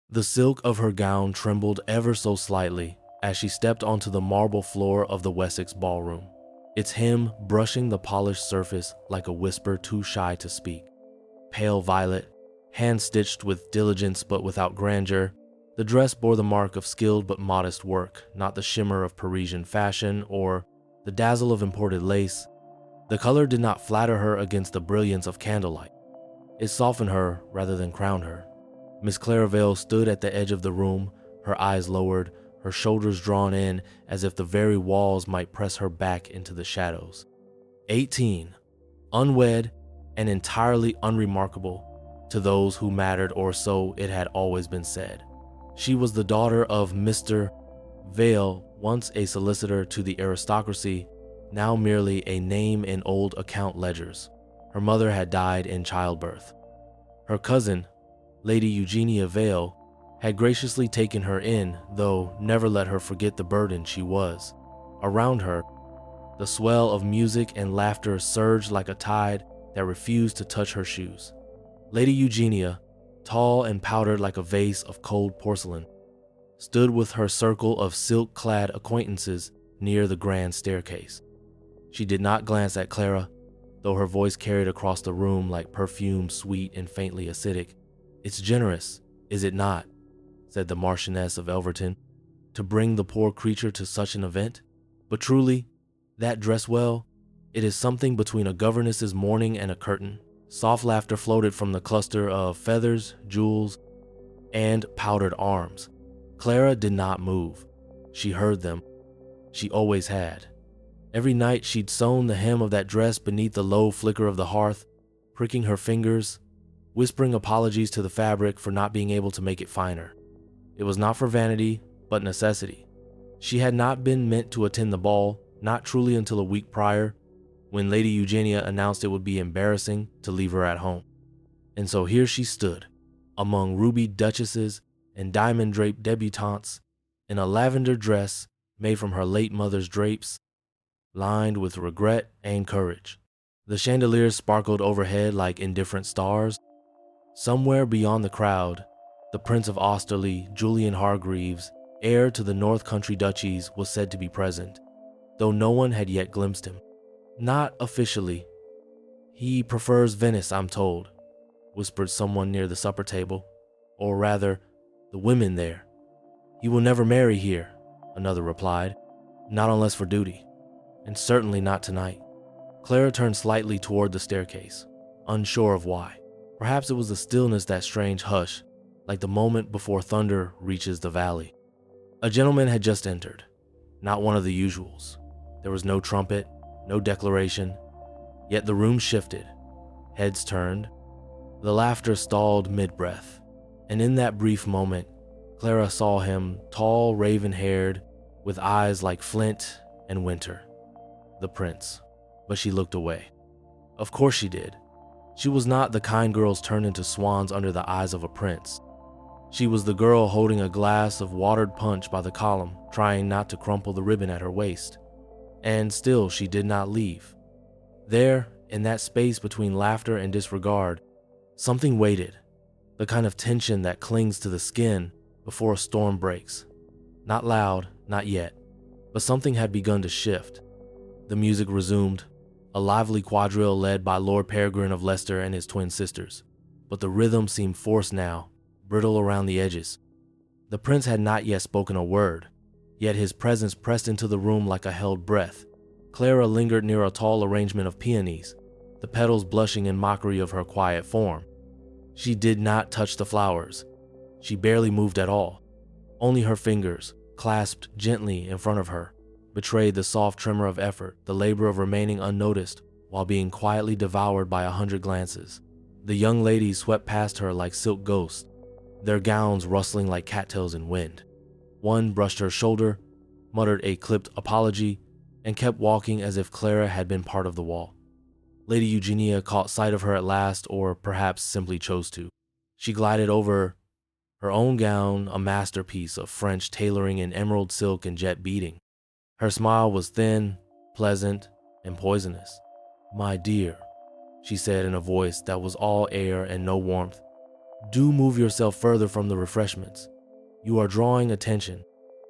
The silk of her gown trembled ever so slightly as she stepped onto the marble floor of the Wessex ballroom, its hem brushing the polished surface like a whisper too shy to speak. Pale violet, hand-stitched with diligence but without grandeur, the dress bore the mark of skilled but modest work, not the shimmer of Parisian fashion or the dazzle of imported lace. The color did not flatter her against the brilliance of candlelight. It softened her rather than crowned her. Miss Clara Vale stood at the edge of the room, her eyes lowered, her shoulders drawn in as if the very walls might press her back into the shadows. 18, unwed, and entirely unremarkable to those who mattered, or so it had always been said. She was the daughter of Mr. Vale, once a solicitor to the aristocracy, now merely a name in old account ledgers. Her mother had died in childbirth. Her cousin, Lady Eugenia Vale, had graciously taken her in, though never let her forget the burden she was. Around her, the swell of music and laughter surged like a tide that refused to touch her shoes. Lady Eugenia, tall and powdered like a vase of cold porcelain, stood with her circle of silk-clad acquaintances near the grand staircase. She did not glance at Clara, though her voice carried across the room like perfume sweet and faintly acidic. "It's generous, is it not," said the Marchioness of Elverton, "to bring the poor creature to such an event? But truly, that dress well, it is something between a governess's mourning and a curtain." Soft laughter floated from the cluster of feathers, jewels, and powdered arms. Clara did not move. She heard them. She always had. Every night she'd sewn the hem of that dress beneath the low flicker of the hearth, pricking her fingers, whispering apologies to the fabric for not being able to make it finer. It was not for vanity, but necessity. She had not been meant to attend the ball, not truly until a week prior, when Lady Eugenia announced it would be embarrassing to leave her at home. And so here she stood, among ruby duchesses and diamond-draped debutantes, in a lavender dress made from her late mother's drapes, lined with regret and courage. The chandeliers sparkled overhead like indifferent stars. Somewhere beyond the crowd, the Prince of Austerley, Julian Hargreaves, heir to the North Country duchies, was said to be present, though no one had yet glimpsed him. "Not officially. He prefers Venice, I'm told," whispered someone near the supper table, "or rather, the women there." "He will never marry here," another replied, "not unless for duty, and certainly not tonight." Clara turned slightly toward the staircase, unsure of why. Perhaps it was the stillness, that strange hush, like the moment before thunder reaches the valley. A gentleman had just entered, not one of the usuals. There was no trumpet, no declaration, yet the room shifted, heads turned, the laughter stalled mid-breath, and in that brief moment, Clara saw him, tall, raven-haired, with eyes like flint and winter. The prince. But she looked away. Of course she did. She was not the kind girls turned into swans under the eyes of a prince. She was the girl holding a glass of watered punch by the column, trying not to crumple the ribbon at her waist. And still she did not leave. There, in that space between laughter and disregard, something waited, the kind of tension that clings to the skin before a storm breaks. Not loud, not yet, but something had begun to shift. The music resumed, a lively quadrille led by Lord Peregrine of Leicester and his twin sisters, but the rhythm seemed forced now, brittle around the edges. The prince had not yet spoken a word, yet his presence pressed into the room like a held breath. Clara lingered near a tall arrangement of peonies, the petals blushing in mockery of her quiet form. She did not touch the flowers. She barely moved at all. Only her fingers, clasped gently in front of her, betrayed the soft tremor of effort, the labor of remaining unnoticed while being quietly devoured by 100 glances. The young ladies swept past her like silk ghosts, their gowns rustling like cattails in wind. One brushed her shoulder, muttered a clipped apology, and kept walking as if Clara had been part of the wall. Lady Eugenia caught sight of her at last, or perhaps simply chose to. She glided over, her own gown a masterpiece of French tailoring in emerald silk and jet beading. Her smile was thin, pleasant, and poisonous. "My dear," she said in a voice that was all air and no warmth, Do move yourself further from the refreshments. You are drawing attention.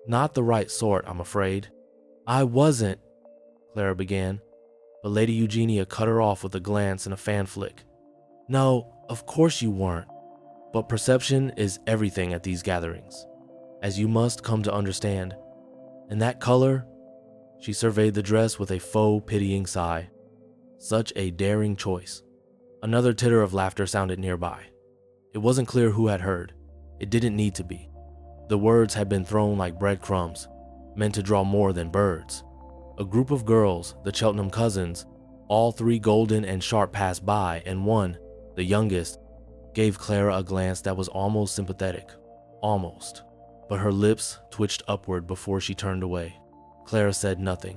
Not the right sort, I'm afraid." "I wasn't," Clara began, but Lady Eugenia cut her off with a glance and a fan flick. "No, of course you weren't. But perception is everything at these gatherings, as you must come to understand. And that color," she surveyed the dress with a faux pitying sigh. "Such a daring choice." Another titter of laughter sounded nearby. It wasn't clear who had heard. It didn't need to be. The words had been thrown like breadcrumbs, meant to draw more than birds. A group of girls, the Cheltenham cousins, all three golden and sharp, passed by, and one, the youngest, gave Clara a glance that was almost sympathetic. Almost. But her lips twitched upward before she turned away. Clara said nothing.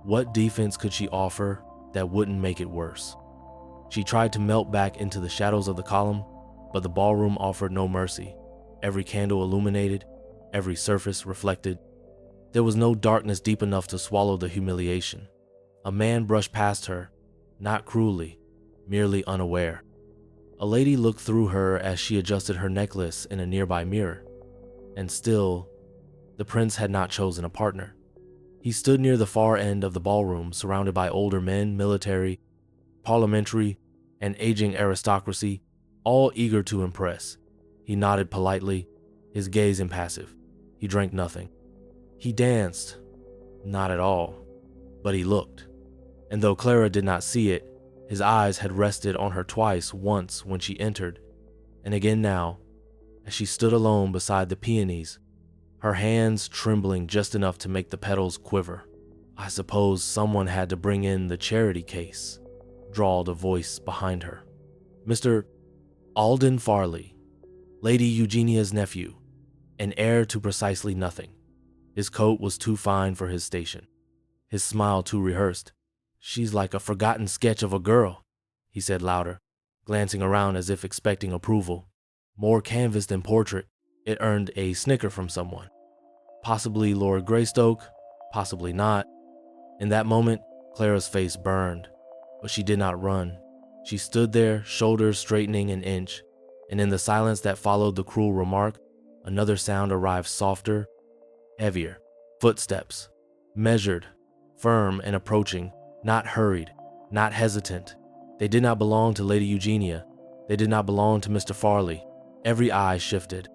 What defense could she offer that wouldn't make it worse? She tried to melt back into the shadows of the column, but the ballroom offered no mercy. Every candle illuminated, every surface reflected. There was no darkness deep enough to swallow the humiliation. A man brushed past her, not cruelly, merely unaware. A lady looked through her as she adjusted her necklace in a nearby mirror. And still, the prince had not chosen a partner. He stood near the far end of the ballroom, surrounded by older men, military, parliamentary, and aging aristocracy, all eager to impress. He nodded politely, his gaze impassive. He drank nothing. He danced. Not at all. But he looked. And though Clara did not see it, his eyes had rested on her twice, once when she entered, and again now, as she stood alone beside the peonies, her hands trembling just enough to make the petals quiver. "I suppose someone had to bring in the charity case," drawled a voice behind her. "Mr. Alden Farley, Lady Eugenia's nephew, and heir to precisely nothing." His coat was too fine for his station, his smile too rehearsed. "She's like a forgotten sketch of a girl," he said louder, glancing around as if expecting approval. More canvas than portrait. It earned a snicker from someone. Possibly Lord Greystoke, possibly not. In that moment, Clara's face burned, but she did not run. She stood there, shoulders straightening an inch, and in the silence that followed the cruel remark, another sound arrived, softer, heavier. Footsteps, measured, firm, and approaching, not hurried, not hesitant. They did not belong to Lady Eugenia. They did not belong to Mr. Farley. Every eye shifted.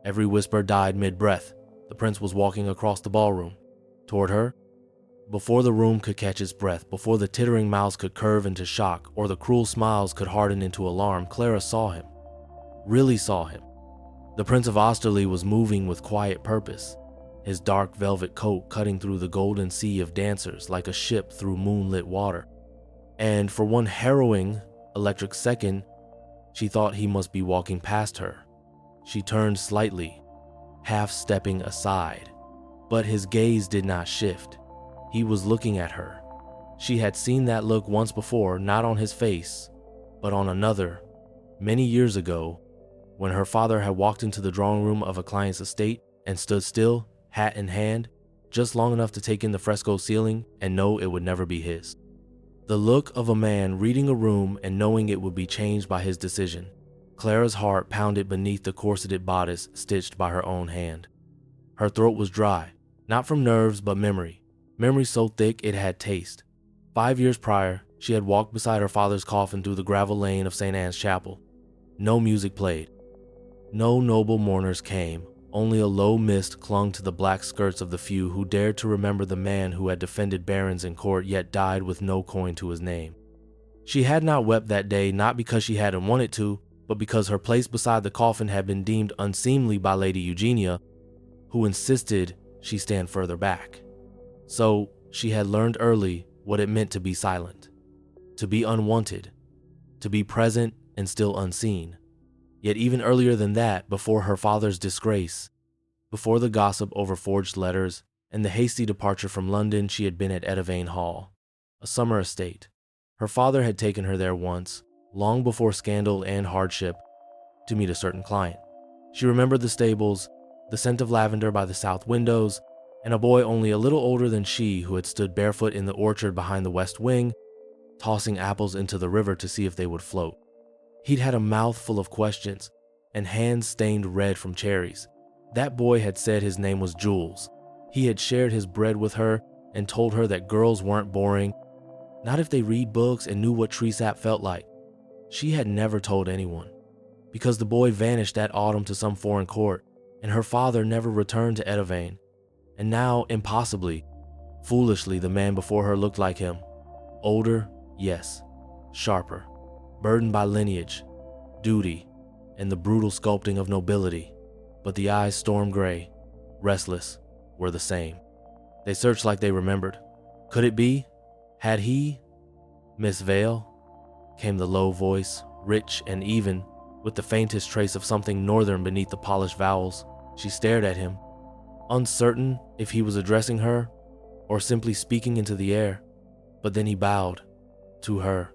Every whisper died mid-breath. The prince was walking across the ballroom, toward her. Before the room could catch its breath, before the tittering mouths could curve into shock, or the cruel smiles could harden into alarm, Clara saw him. Really saw him. The Prince of Osterley was moving with quiet purpose, his dark velvet coat cutting through the golden sea of dancers like a ship through moonlit water. And for one harrowing, electric second, she thought he must be walking past her. She turned slightly, half-stepping aside, but his gaze did not shift. He was looking at her. She had seen that look once before, not on his face, but on another, many years ago, when her father had walked into the drawing room of a client's estate and stood still, hat in hand, just long enough to take in the fresco ceiling and know it would never be his. The look of a man reading a room and knowing it would be changed by his decision. Clara's heart pounded beneath the corseted bodice stitched by her own hand. Her throat was dry, not from nerves but memory. Memory so thick it had taste. 5 years prior, she had walked beside her father's coffin through the gravel lane of St. Anne's Chapel. No music played. No noble mourners came. Only a low mist clung to the black skirts of the few who dared to remember the man who had defended barons in court yet died with no coin to his name. She had not wept that day, not because she hadn't wanted to, but because her place beside the coffin had been deemed unseemly by Lady Eugenia, who insisted she stand further back. So she had learned early what it meant to be silent, to be unwanted, to be present and still unseen. Yet even earlier than that, before her father's disgrace, before the gossip over forged letters and the hasty departure from London, she had been at Edavane Hall, a summer estate. Her father had taken her there once, long before scandal and hardship, to meet a certain client. She remembered the stables, the scent of lavender by the south windows, and a boy only a little older than she who had stood barefoot in the orchard behind the west wing, tossing apples into the river to see if they would float. He'd had a mouthful of questions, and hands stained red from cherries. That boy had said his name was Jules. He had shared his bread with her and told her that girls weren't boring, not if they read books and knew what tree sap felt like. She had never told anyone, because the boy vanished that autumn to some foreign court, and her father never returned to Edavane. And now, impossibly, foolishly, the man before her looked like him. Older, yes, sharper, burdened by lineage, duty, and the brutal sculpting of nobility, but the eyes storm gray, restless, were the same. They searched like they remembered. Could it be? Had he? Miss Vale? Came the low voice, rich and even, with the faintest trace of something northern beneath the polished vowels. She stared at him, uncertain if he was addressing her or simply speaking into the air. But then he bowed to her,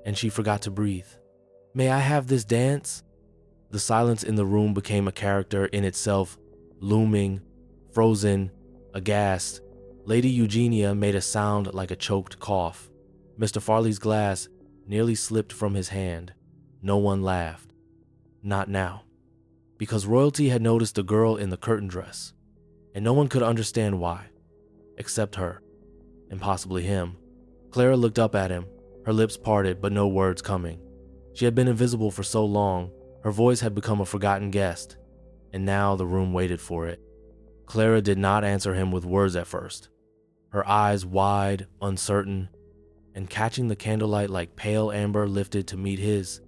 and she forgot to breathe. "May I have this dance?" The silence in the room became a character in itself, looming, frozen, aghast. Lady Eugenia made a sound like a choked cough. Mr. Farley's glass nearly slipped from his hand. No one laughed. Not now. Because royalty had noticed the girl in the curtain dress, and no one could understand why, except her, and possibly him. Clara looked up at him, her lips parted but no words coming. She had been invisible for so long, her voice had become a forgotten guest, and now the room waited for it. Clara did not answer him with words at first, her eyes wide, uncertain, and catching the candlelight like pale amber lifted to meet his,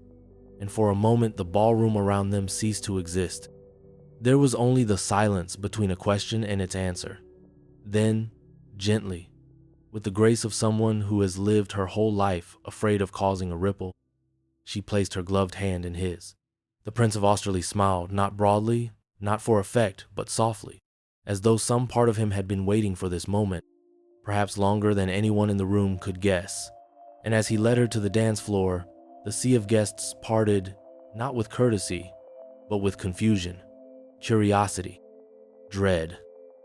and for a moment the ballroom around them ceased to exist. There was only the silence between a question and its answer. Then, gently, with the grace of someone who has lived her whole life afraid of causing a ripple, she placed her gloved hand in his. The Prince of Austerley smiled, not broadly, not for effect, but softly, as though some part of him had been waiting for this moment, perhaps longer than anyone in the room could guess. And as he led her to the dance floor, the sea of guests parted, not with courtesy, but with confusion, curiosity, dread.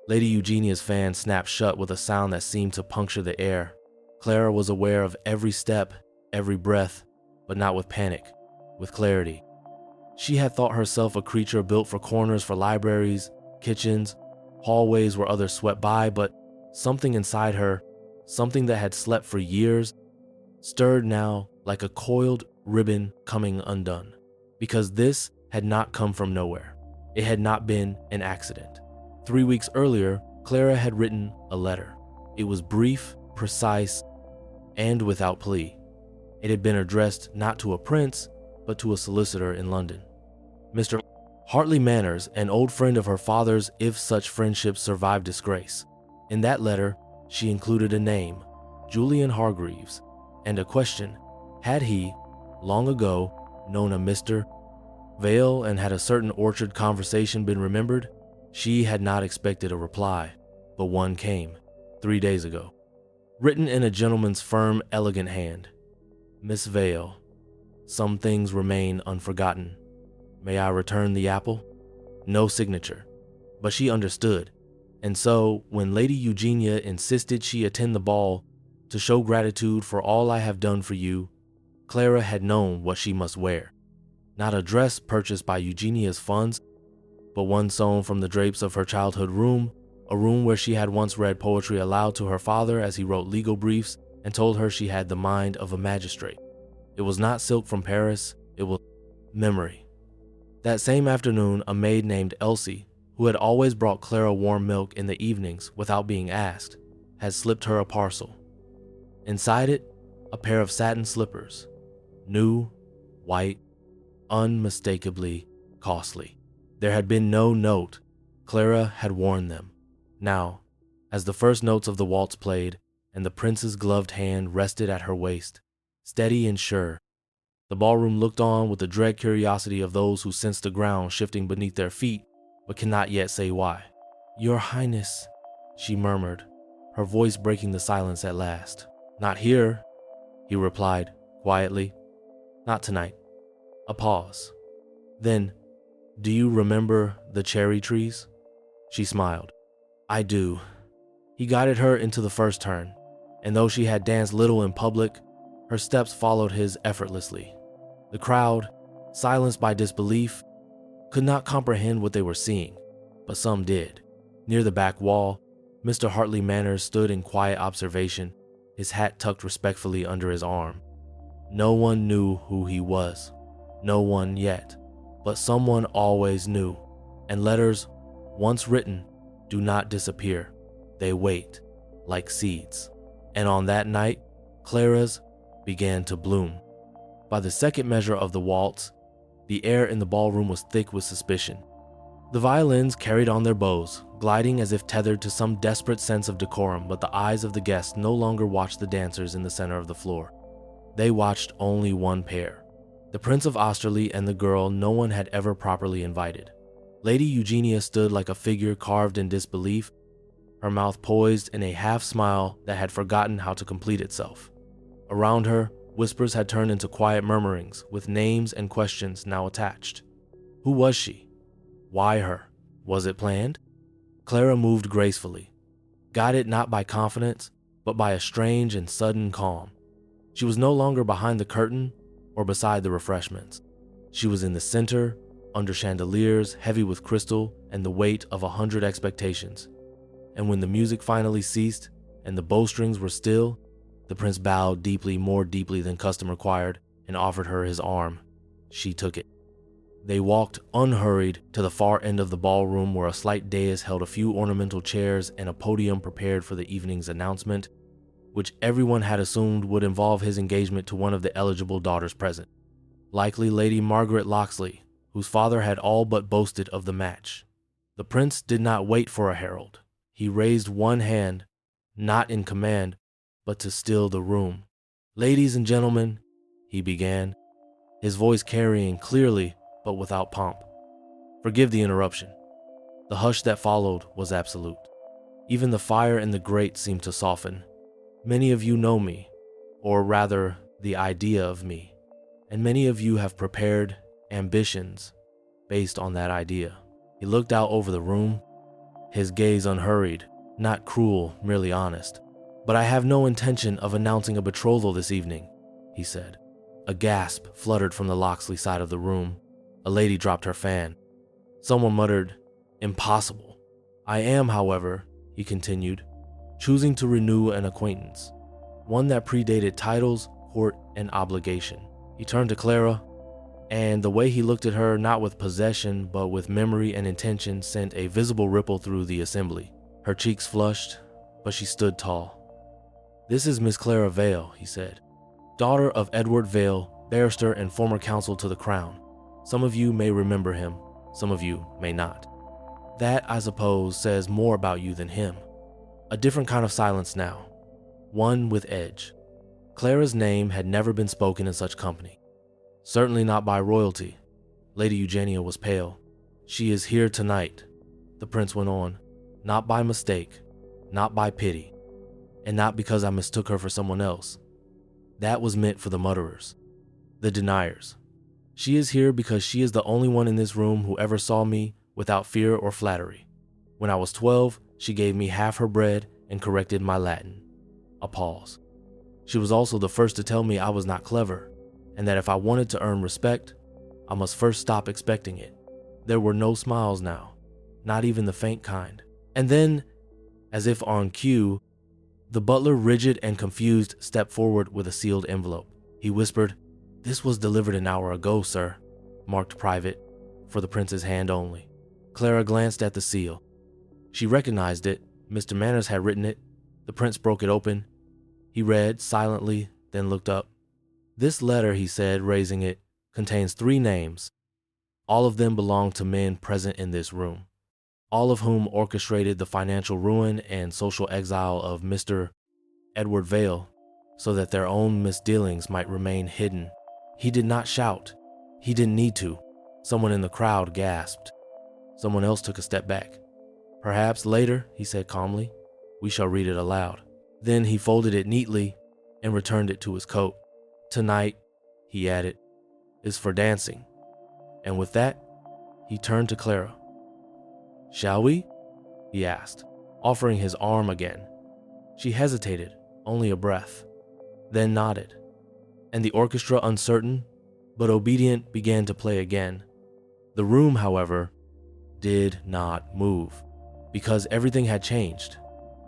Lady Eugenia's fan snapped shut with a sound that seemed to puncture the air. Clara was aware of every step, every breath, but not with panic, with clarity. She had thought herself a creature built for corners for libraries, kitchens, hallways where others swept by, but something inside her, something that had slept for years, stirred now like a coiled ribbon coming undone. Because this had not come from nowhere. It had not been an accident. 3 weeks earlier, Clara had written a letter. It was brief, precise, and without plea. It had been addressed not to a prince, but to a solicitor in London. Mr. Hartley Manners, an old friend of her father's if such friendships survived disgrace. In that letter, she included a name, Julian Hargreaves, and a question: had he, long ago, known a Mr. Vale, and had a certain orchard conversation been remembered? She had not expected a reply, but one came, 3 days ago. Written in a gentleman's firm, elegant hand. Miss Vale, some things remain unforgotten. May I return the apple? No signature, but she understood. And so, when Lady Eugenia insisted she attend the ball to show gratitude for all I have done for you, Clara had known what she must wear. Not a dress purchased by Eugenia's funds, but one sewn from the drapes of her childhood room, a room where she had once read poetry aloud to her father as he wrote legal briefs and told her she had the mind of a magistrate. It was not silk from Paris, it was memory. That same afternoon, a maid named Elsie, who had always brought Clara warm milk in the evenings without being asked, had slipped her a parcel. Inside it, a pair of satin slippers, new, white, unmistakably costly. There had been no note. Clara had worn them. Now, as the first notes of the waltz played and the prince's gloved hand rested at her waist, steady and sure, the ballroom looked on with the dread curiosity of those who sense the ground shifting beneath their feet but cannot yet say why. "Your Highness," she murmured, her voice breaking the silence at last. "Not here," he replied quietly. "Not tonight." A pause. Then, "Do you remember the cherry trees?" She smiled. "I do." He guided her into the first turn, and though she had danced little in public, her steps followed his effortlessly. The crowd, silenced by disbelief, could not comprehend what they were seeing, but some did. Near the back wall, Mr. Hartley Manners stood in quiet observation, his hat tucked respectfully under his arm. No one knew who he was. No one yet. But someone always knew. And letters, once written, do not disappear. They wait, like seeds. And on that night, Clara's began to bloom. By the second measure of the waltz, the air in the ballroom was thick with suspicion. The violins carried on their bows, gliding as if tethered to some desperate sense of decorum, but the eyes of the guests no longer watched the dancers in the center of the floor. They watched only one pair, the Prince of Osterley and the girl no one had ever properly invited. Lady Eugenia stood like a figure carved in disbelief, her mouth poised in a half-smile that had forgotten how to complete itself. Around her, whispers had turned into quiet murmurings, with names and questions now attached. Who was she? Why her? Was it planned? Clara moved gracefully, guided not by confidence, but by a strange and sudden calm. She was no longer behind the curtain or beside the refreshments. She was in the center, under chandeliers heavy with crystal and the weight of 100 expectations. And when the music finally ceased and the bowstrings were still, the prince bowed deeply, more deeply than custom required, and offered her his arm. She took it. They walked unhurried to the far end of the ballroom where a slight dais held a few ornamental chairs and a podium prepared for the evening's announcement, which everyone had assumed would involve his engagement to one of the eligible daughters present, likely Lady Margaret Locksley, whose father had all but boasted of the match. The prince did not wait for a herald. He raised one hand, not in command, but to still the room. "Ladies and gentlemen," he began, his voice carrying clearly but without pomp. Forgive the interruption. The hush that followed was absolute. Even the fire in the grate seemed to soften. Many of you know me, or rather, the idea of me, and many of you have prepared ambitions based on that idea. He looked out over the room, his gaze unhurried, not cruel, merely honest. "But I have no intention of announcing a betrothal this evening," he said. A gasp fluttered from the Locksley side of the room. A lady dropped her fan. Someone muttered, "Impossible." "I am, however," he continued, "choosing to renew an acquaintance, one that predated titles, court, and obligation." He turned to Clara, and the way he looked at her, not with possession, but with memory and intention, sent a visible ripple through the assembly. Her cheeks flushed, but she stood tall. "This is Miss Clara Vale," he said, "daughter of Edward Vale, barrister and former counsel to the crown. Some of you may remember him, some of you may not. That, I suppose, says more about you than him." A different kind of silence now, one with edge. Clara's name had never been spoken in such company. Certainly not by royalty. Lady Eugenia was pale. "She is here tonight," the prince went on, "not by mistake, not by pity, and not because I mistook her for someone else. That was meant for the mutterers, the deniers. She is here because she is the only one in this room who ever saw me without fear or flattery. When I was 12, she gave me half her bread and corrected my Latin." A pause. "She was also the first to tell me I was not clever, and that if I wanted to earn respect, I must first stop expecting it." There were no smiles now, not even the faint kind. And then, as if on cue, the butler, rigid and confused, stepped forward with a sealed envelope. He whispered, "This was delivered an hour ago, sir, marked private, for the prince's hand only." Clara glanced at the seal. She recognized it. Mr. Manners had written it. The prince broke it open. He read silently, then looked up. "This letter," he said, raising it, "contains 3 names. All of them belong to men present in this room, all of whom orchestrated the financial ruin and social exile of Mr. Edward Vale, so that their own misdealings might remain hidden." He did not shout. He didn't need to. Someone in the crowd gasped. Someone else took a step back. "Perhaps later," he said calmly, "we shall read it aloud." Then he folded it neatly and returned it to his coat. "Tonight," he added, "is for dancing." And with that, he turned to Clara. "Shall we?" he asked, offering his arm again. She hesitated, only a breath, then nodded. And the orchestra, uncertain but obedient, began to play again. The room, however, did not move, because everything had changed.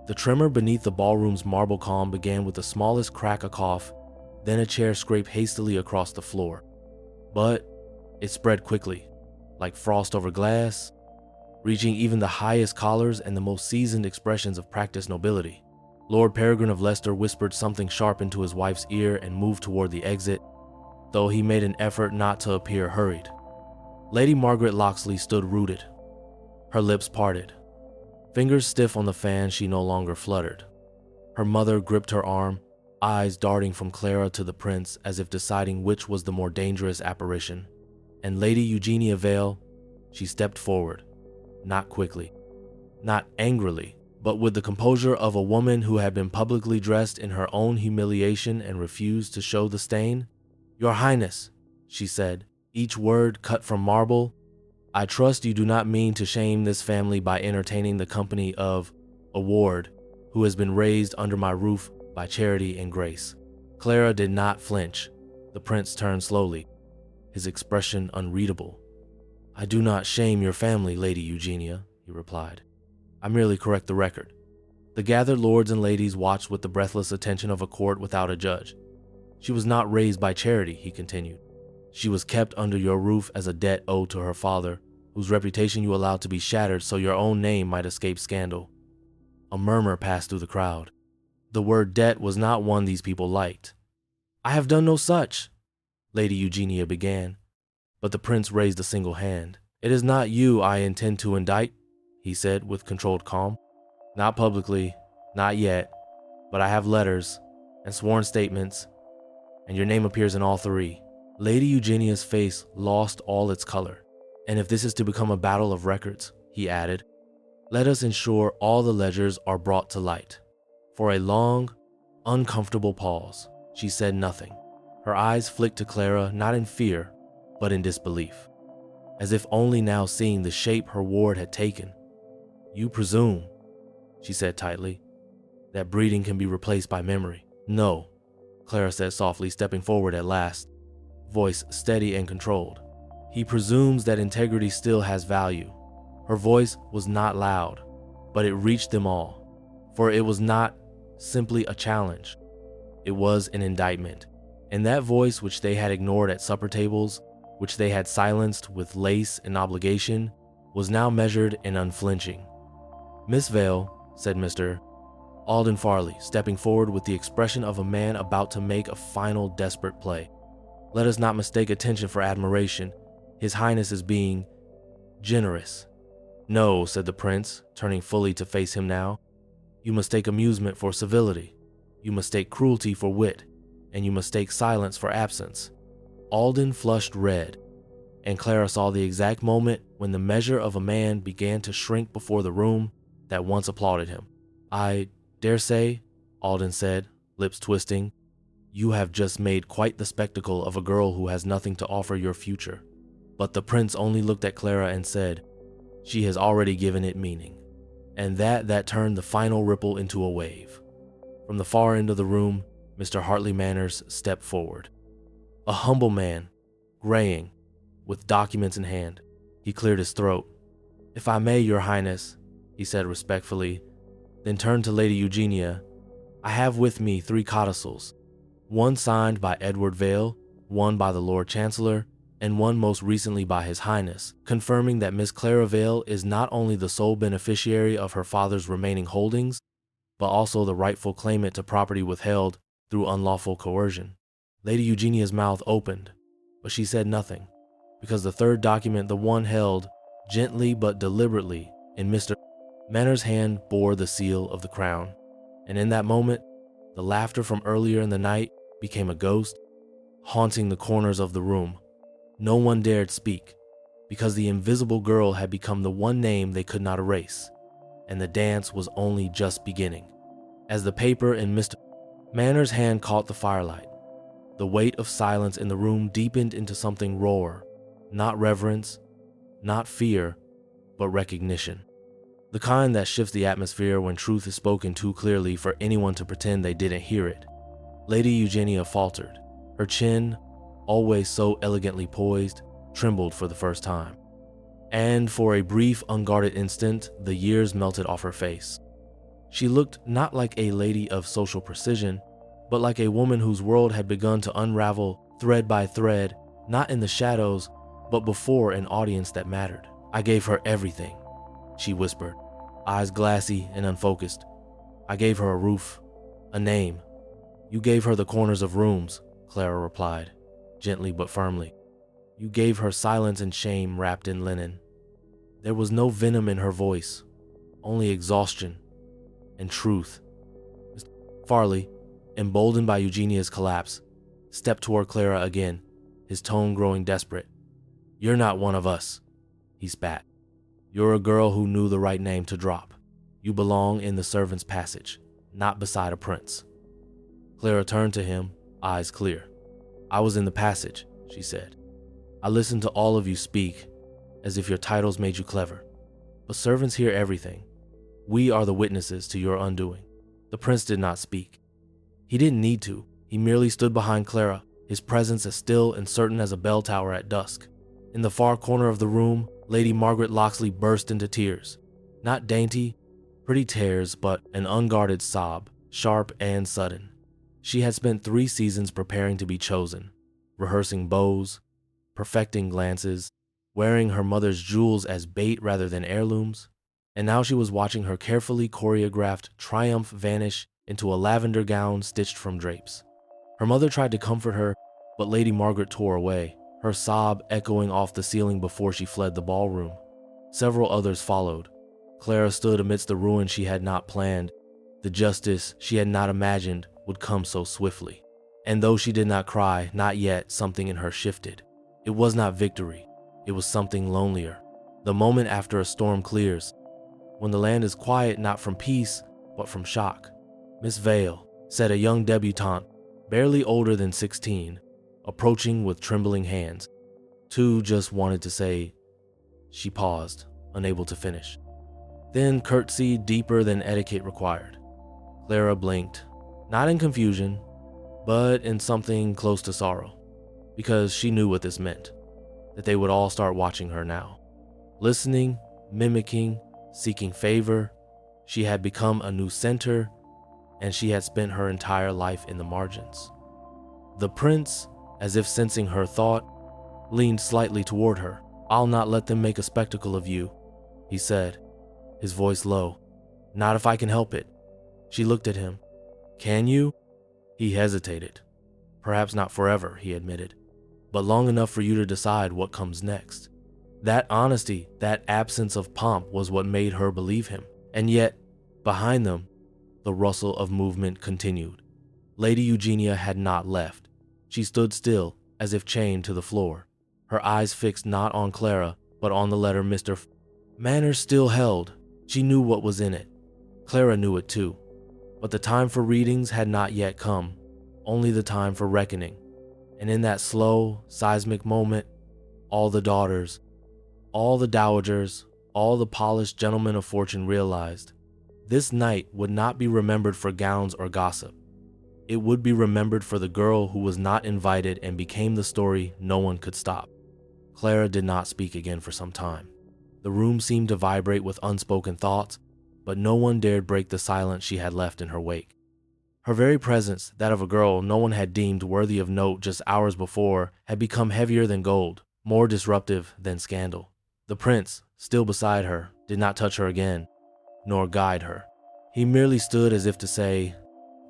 The tremor beneath the ballroom's marble calm began with the smallest crack, a cough, then a chair scraped hastily across the floor. But it spread quickly, like frost over glass, reaching even the highest collars and the most seasoned expressions of practiced nobility. Lord Peregrine of Leicester whispered something sharp into his wife's ear and moved toward the exit, though he made an effort not to appear hurried. Lady Margaret Locksley stood rooted, her lips parted. Fingers stiff on the fan, she no longer fluttered. Her mother gripped her arm, eyes darting from Clara to the prince as if deciding which was the more dangerous apparition. And Lady Eugenia Vale, she stepped forward, not quickly, not angrily, but with the composure of a woman who had been publicly dressed in her own humiliation and refused to show the stain. "Your Highness," she said, each word cut from marble, "I trust you do not mean to shame this family by entertaining the company of a ward who has been raised under my roof by charity and grace." Clara did not flinch. The prince turned slowly, his expression unreadable. "I do not shame your family, Lady Eugenia," he replied. "I merely correct the record." The gathered lords and ladies watched with the breathless attention of a court without a judge. "She was not raised by charity," he continued. "She was kept under your roof as a debt owed to her father, whose reputation you allowed to be shattered so your own name might escape scandal." A murmur passed through the crowd. The word debt was not one these people liked. "I have done no such," Lady Eugenia began, but the prince raised a single hand. "It is not you I intend to indict," he said with controlled calm. "Not publicly, not yet, but I have letters and sworn statements, and your name appears in all three." Lady Eugenia's face lost all its color. "And if this is to become a battle of records," he added, "let us ensure all the ledgers are brought to light." For a long, uncomfortable pause, she said nothing. Her eyes flicked to Clara, not in fear, but in disbelief, as if only now seeing the shape her ward had taken. "You presume," she said tightly, "that breeding can be replaced by memory." "No," Clara said softly, stepping forward at last, voice steady and controlled. "He presumes that integrity still has value." Her voice was not loud, but it reached them all, for it was not simply a challenge. It was an indictment, and that voice which they had ignored at supper tables, which they had silenced with lace and obligation, was now measured and unflinching. "Miss Vale," said Mr. Alden Farley, stepping forward with the expression of a man about to make a final desperate play, "let us not mistake attention for admiration. His Highness is being generous." "No," said the prince, turning fully to face him now. "You mistake amusement for civility. You mistake cruelty for wit, and you mistake silence for absence." Alden flushed red, and Clara saw the exact moment when the measure of a man began to shrink before the room that once applauded him. "I dare say," Alden said, lips twisting, "you have just made quite the spectacle of a girl who has nothing to offer your future." But the prince only looked at Clara and said, "She has already given it meaning." And that turned the final ripple into a wave. From the far end of the room, Mr. Hartley Manners stepped forward. A humble man, graying, with documents in hand. He cleared his throat. "If I may, Your Highness," he said respectfully, then turned to Lady Eugenia. "I have with me 3 codicils, one signed by Edward Vale, one by the Lord Chancellor, and one most recently by His Highness, confirming that Miss Clara Vale is not only the sole beneficiary of her father's remaining holdings, but also the rightful claimant to property withheld through unlawful coercion." Lady Eugenia's mouth opened, but she said nothing, because the third document, the one held, gently but deliberately, in Mr. Manners' hand, bore the seal of the crown. And in that moment, the laughter from earlier in the night became a ghost, haunting the corners of the room. No one dared speak, because the invisible girl had become the one name they could not erase, and the dance was only just beginning. As the paper in Mr. Manners' hand caught the firelight, the weight of silence in the room deepened into something rawer, not reverence, not fear, but recognition. The kind that shifts the atmosphere when truth is spoken too clearly for anyone to pretend they didn't hear it. Lady Eugenia faltered. Her chin, always so elegantly poised, trembled for the first time. and for a brief, unguarded instant, the years melted off her face. She looked not like a lady of social precision, but like a woman whose world had begun to unravel thread by thread, not in the shadows, but before an audience that mattered. "I gave her everything," she whispered, eyes glassy and unfocused. "I gave her a roof, a name." "You gave her the corners of rooms," Clara replied, gently but firmly. "You gave her silence and shame wrapped in linen." There was no venom in her voice, only exhaustion and truth. Mr. Farley, emboldened by Eugenia's collapse, stepped toward Clara again, his tone growing desperate. "You're not one of us," he spat. "You're a girl who knew the right name to drop. You belong in the servants' passage, not beside a prince." Clara turned to him, eyes clear. "I was in the passage," she said. "I listened to all of you speak, as if your titles made you clever. But servants hear everything. We are the witnesses to your undoing." The prince did not speak. He didn't need to. He merely stood behind Clara, his presence as still and certain as a bell tower at dusk. In the far corner of the room, Lady Margaret Locksley burst into tears. Not dainty, pretty tears, but an unguarded sob, sharp and sudden. She had spent 3 seasons preparing to be chosen, rehearsing bows, perfecting glances, wearing her mother's jewels as bait rather than heirlooms, and now she was watching her carefully choreographed triumph vanish into a lavender gown stitched from drapes. Her mother tried to comfort her, but Lady Margaret tore away, her sob echoing off the ceiling before she fled the ballroom. Several others followed. Clara stood amidst the ruin she had not planned. The justice she had not imagined would come so swiftly. And though she did not cry, not yet, something in her shifted. It was not victory. It was something lonelier. The moment after a storm clears, when the land is quiet not from peace, but from shock. "Miss Vale," said a young debutante, barely older than 16, approaching with trembling hands. "Two just wanted to say..." She paused, unable to finish. Then curtsied deeper than etiquette required. Clara blinked, not in confusion, but in something close to sorrow, because she knew what this meant, that they would all start watching her now. Listening, mimicking, seeking favor. She had become a new center, and she had spent her entire life in the margins. The prince, as if sensing her thought, leaned slightly toward her. "I'll not let them make a spectacle of you," he said, his voice low. "Not if I can help it." She looked at him. "Can you?" He hesitated. "Perhaps not forever," he admitted, "but long enough for you to decide what comes next." That honesty, that absence of pomp was what made her believe him. And yet, behind them, the rustle of movement continued. Lady Eugenia had not left. She stood still, as if chained to the floor, her eyes fixed not on Clara, but on the letter Mr. Manners still held. She knew what was in it. Clara knew it too. But the time for readings had not yet come, only the time for reckoning. And in that slow, seismic moment, all the daughters, all the dowagers, all the polished gentlemen of fortune realized this night would not be remembered for gowns or gossip. It would be remembered for the girl who was not invited and became the story no one could stop. Clara did not speak again for some time. The room seemed to vibrate with unspoken thoughts, but no one dared break the silence she had left in her wake. Her very presence, that of a girl no one had deemed worthy of note just hours before, had become heavier than gold, more disruptive than scandal. The prince, still beside her, did not touch her again, nor guide her. He merely stood as if to say,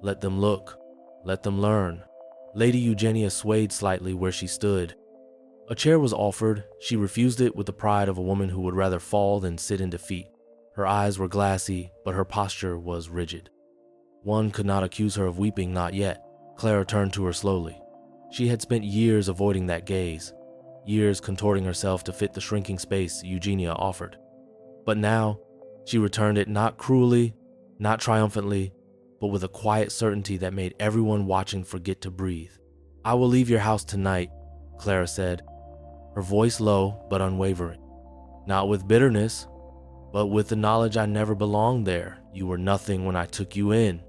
"Let them look, let them learn." Lady Eugenia swayed slightly where she stood. A chair was offered. She refused it with the pride of a woman who would rather fall than sit in defeat. Her eyes were glassy, but her posture was rigid. One could not accuse her of weeping, not yet. Clara turned to her slowly. She had spent years avoiding that gaze, years contorting herself to fit the shrinking space Eugenia offered. But now, she returned it not cruelly, not triumphantly, but with a quiet certainty that made everyone watching forget to breathe. "I will leave your house tonight," Clara said, her voice low but unwavering. "Not with bitterness, but with the knowledge I never belonged there. You were nothing when I took you in,"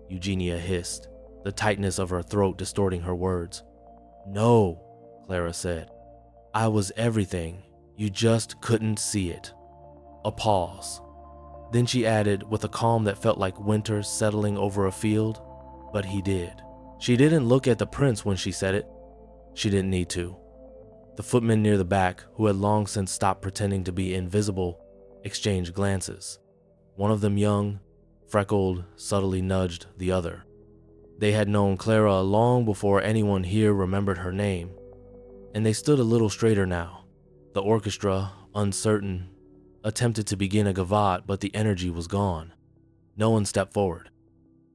Eugenia hissed, the tightness of her throat distorting her words. "No," Clara said. "I was everything. You just couldn't see it. A pause. Then she added with a calm that felt like winter settling over a field, but he did. She didn't look at the prince when she said it. She didn't need to. The footmen near the back, who had long since stopped pretending to be invisible, exchanged glances. One of them, young, freckled, subtly nudged the other. They had known Clara long before anyone here remembered her name, and they stood a little straighter now. The orchestra, uncertain, attempted to begin a gavotte, but the energy was gone. No one stepped forward.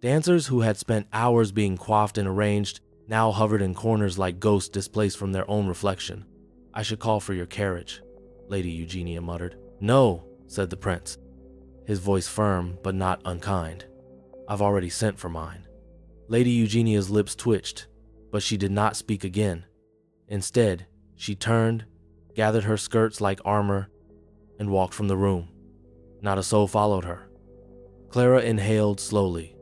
Dancers who had spent hours being coiffed and arranged now hovered in corners like ghosts displaced from their own reflection. I should call for your carriage, Lady Eugenia muttered. No, said the prince, his voice firm but not unkind. I've already sent for mine. Lady Eugenia's lips twitched, but she did not speak again. Instead, she turned, gathered her skirts like armor, and walked from the room. Not a soul followed her. Clara inhaled slowly.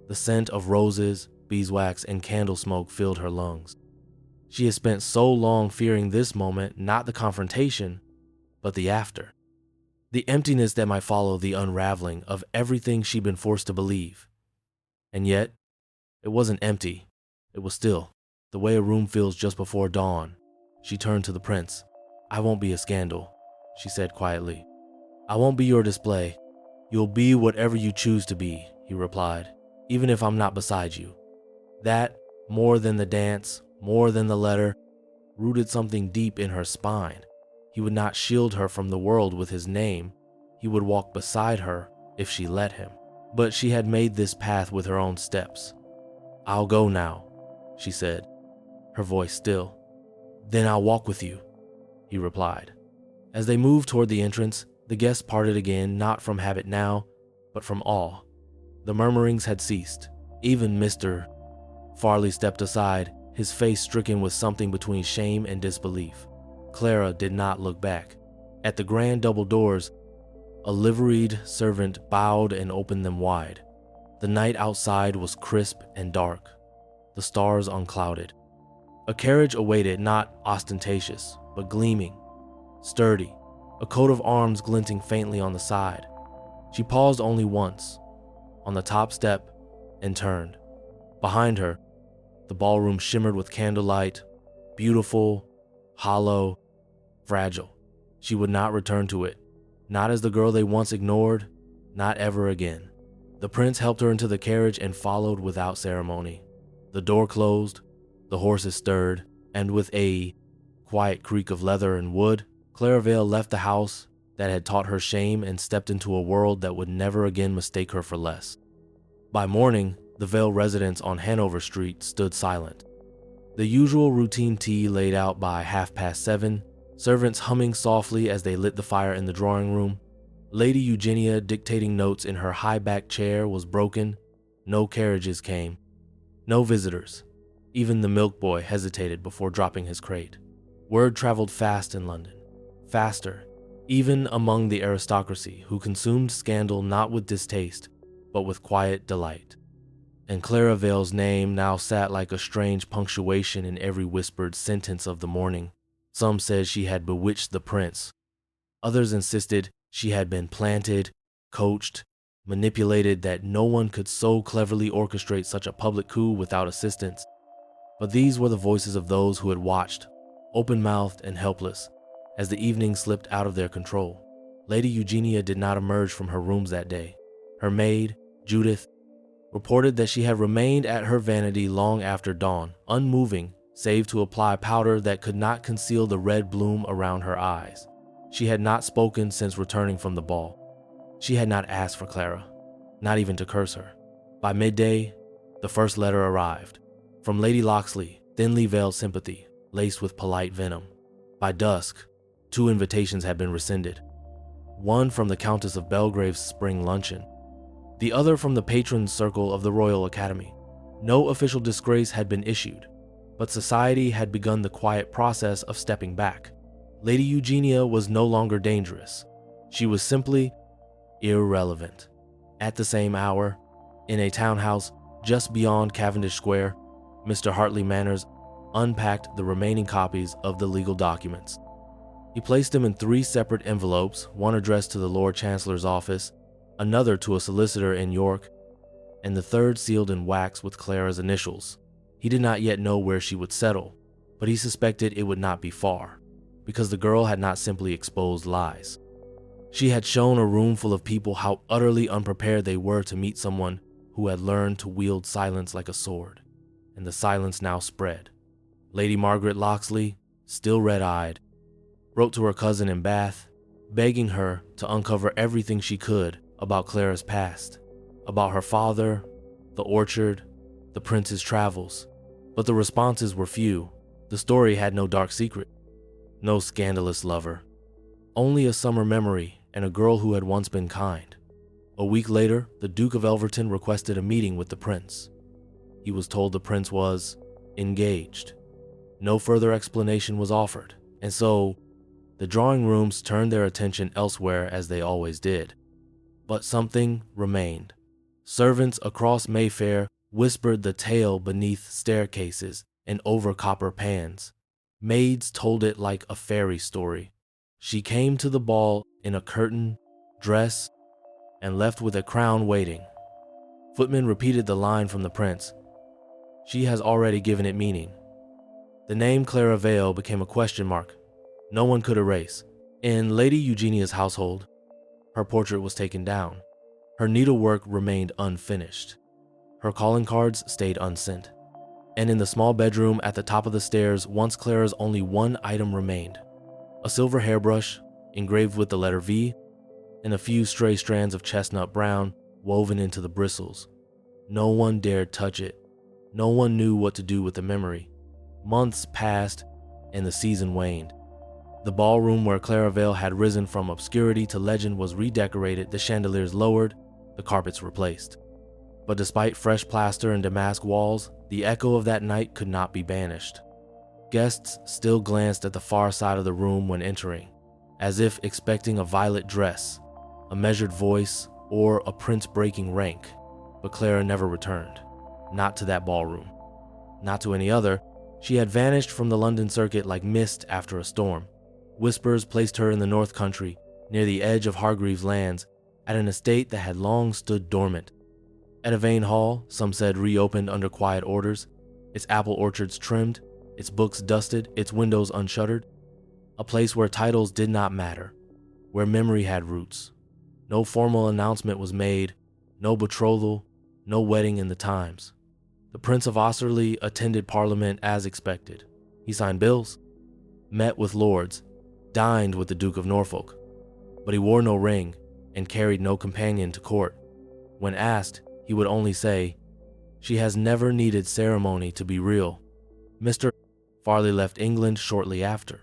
The scent of roses, beeswax, and candle smoke filled her lungs. She had spent so long fearing this moment, not the confrontation, but the after. The emptiness that might follow the unraveling of everything she'd been forced to believe. And yet, it wasn't empty. It was still, the way a room feels just before dawn. She turned to the prince. I won't be a scandal, she said quietly. I won't be your display. You'll be whatever you choose to be, he replied, even if I'm not beside you. That, more than the dance, more than the letter, rooted something deep in her spine. He would not shield her from the world with his name. He would walk beside her if she let him. But she had made this path with her own steps. I'll go now, she said, her voice still. Then I'll walk with you, he replied. As they moved toward the entrance, the guests parted again, not from habit now, but from awe. The murmurings had ceased. Even Mr. Farley stepped aside, his face stricken with something between shame and disbelief. Clara did not look back. At the grand double doors, a liveried servant bowed and opened them wide. The night outside was crisp and dark, the stars unclouded. A carriage awaited, not ostentatious, but gleaming, sturdy, a coat of arms glinting faintly on the side. She paused only once, on the top step, and turned. Behind her, the ballroom shimmered with candlelight, beautiful, hollow, fragile. She would not return to it, not as the girl they once ignored, not ever again. The prince helped her into the carriage and followed without ceremony. The door closed, the horses stirred, and with a quiet creak of leather and wood, Clara Vale left the house that had taught her shame and stepped into a world that would never again mistake her for less. By morning, the Vale residence on Hanover Street stood silent. The usual routine tea laid out by 7:30, servants humming softly as they lit the fire in the drawing room. Lady Eugenia dictating notes in her high-backed chair was broken. No carriages came. No visitors. Even the milk boy hesitated before dropping his crate. Word traveled fast in London. Faster, even among the aristocracy who consumed scandal not with distaste, but with quiet delight. And Clara Vale's name now sat like a strange punctuation in every whispered sentence of the morning. Some said she had bewitched the prince. Others insisted she had been planted, coached, manipulated, that no one could so cleverly orchestrate such a public coup without assistance. But these were the voices of those who had watched, open-mouthed and helpless, as the evening slipped out of their control. Lady Eugenia did not emerge from her rooms that day. Her maid, Judith, reported that she had remained at her vanity long after dawn, unmoving, save to apply powder that could not conceal the red bloom around her eyes. She had not spoken since returning from the ball. She had not asked for Clara, not even to curse her. By midday, the first letter arrived. From Lady Locksley, thinly veiled sympathy, laced with polite venom. By dusk, 2 invitations had been rescinded. One from the Countess of Belgrave's spring luncheon, the other from the patron circle of the Royal Academy. No official disgrace had been issued, but society had begun the quiet process of stepping back. Lady Eugenia was no longer dangerous. She was simply irrelevant. At the same hour, in a townhouse just beyond Cavendish Square, Mr. Hartley Manners unpacked the remaining copies of the legal documents. He placed them in 3 separate envelopes, one addressed to the Lord Chancellor's office, another to a solicitor in York, and the third sealed in wax with Clara's initials. He did not yet know where she would settle, but he suspected it would not be far, because the girl had not simply exposed lies. She had shown a room full of people how utterly unprepared they were to meet someone who had learned to wield silence like a sword, and the silence now spread. Lady Margaret Locksley, still red-eyed, wrote to her cousin in Bath, begging her to uncover everything she could about Clara's past, about her father, the orchard, the prince's travels. But the responses were few. The story had no dark secret, no scandalous lover, only a summer memory and a girl who had once been kind. A week later, the Duke of Elverton requested a meeting with the prince. He was told the prince was engaged. No further explanation was offered, and so the drawing rooms turned their attention elsewhere as they always did. But something remained. Servants across Mayfair whispered the tale beneath staircases and over copper pans. Maids told it like a fairy story. She came to the ball in a curtain, dress, and left with a crown waiting. Footmen repeated the line from the prince. She has already given it meaning. The name Clara Vale became a question mark no one could erase. In Lady Eugenia's household, her portrait was taken down. Her needlework remained unfinished. Her calling cards stayed unsent. And in the small bedroom at the top of the stairs, once Clara's only one item remained: a silver hairbrush engraved with the letter V and a few stray strands of chestnut brown woven into the bristles. No one dared touch it. No one knew what to do with the memory. Months passed and the season waned. The ballroom where Clara Vale had risen from obscurity to legend was redecorated, the chandeliers lowered, the carpets replaced. But despite fresh plaster and damask walls, the echo of that night could not be banished. Guests still glanced at the far side of the room when entering, as if expecting a violet dress, a measured voice, or a prince breaking rank. But Clara never returned. Not to that ballroom. Not to any other. She had vanished from the London circuit like mist after a storm. Whispers placed her in the North Country, near the edge of Hargreaves' lands, at an estate that had long stood dormant. At a Vane Hall, some said reopened under quiet orders, its apple orchards trimmed, its books dusted, its windows unshuttered. A place where titles did not matter, where memory had roots. No formal announcement was made, no betrothal, no wedding in the Times. The Prince of Osserley attended Parliament as expected. He signed bills, met with lords, dined with the Duke of Norfolk, but he wore no ring and carried no companion to court. When asked, he would only say, "She has never needed ceremony to be real." Mr. Farley left England shortly after.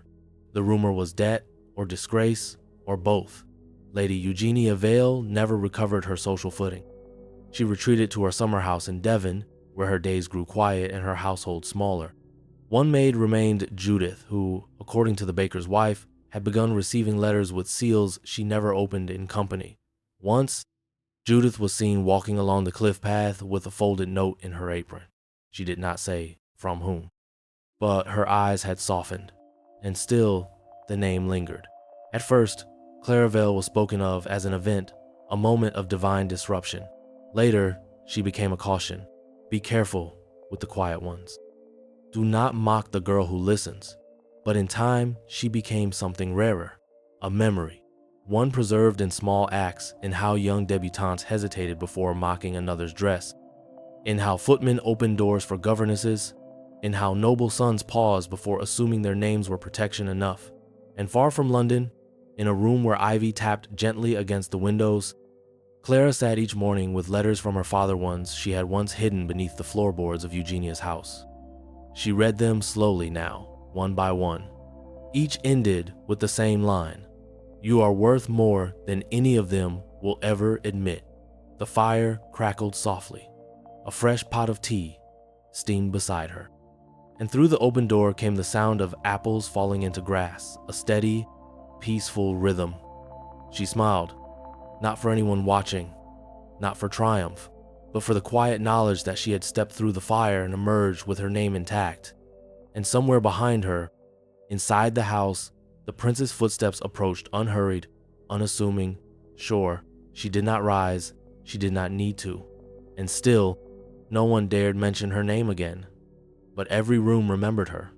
The rumor was debt or disgrace or both. Lady Eugenia Vale never recovered her social footing. She retreated to her summer house in Devon, where her days grew quiet and her household smaller. One maid remained Judith, who, according to the baker's wife, had begun receiving letters with seals she never opened in company. Once, Judith was seen walking along the cliff path with a folded note in her apron. She did not say from whom, but her eyes had softened, and still the name lingered. At first, Clara Vale was spoken of as an event, a moment of divine disruption. Later, she became a caution. Be careful with the quiet ones. Do not mock the girl who listens. But in time, she became something rarer, a memory, one preserved in small acts, in how young debutantes hesitated before mocking another's dress, in how footmen opened doors for governesses, in how noble sons paused before assuming their names were protection enough. And far from London, in a room where ivy tapped gently against the windows, Clara sat each morning with letters from her father, ones she had once hidden beneath the floorboards of Eugenia's house. She read them slowly now, one by one. Each ended with the same line: "You are worth more than any of them will ever admit." The fire crackled softly. A fresh pot of tea steamed beside her. And through the open door came the sound of apples falling into grass, a steady, peaceful rhythm. She smiled, not for anyone watching, not for triumph, but for the quiet knowledge that she had stepped through the fire and emerged with her name intact. And somewhere behind her, inside the house, The prince's footsteps approached unhurried, unassuming. Sure, she did not rise, she did not need to. And still, no one dared mention her name again. But every room remembered her.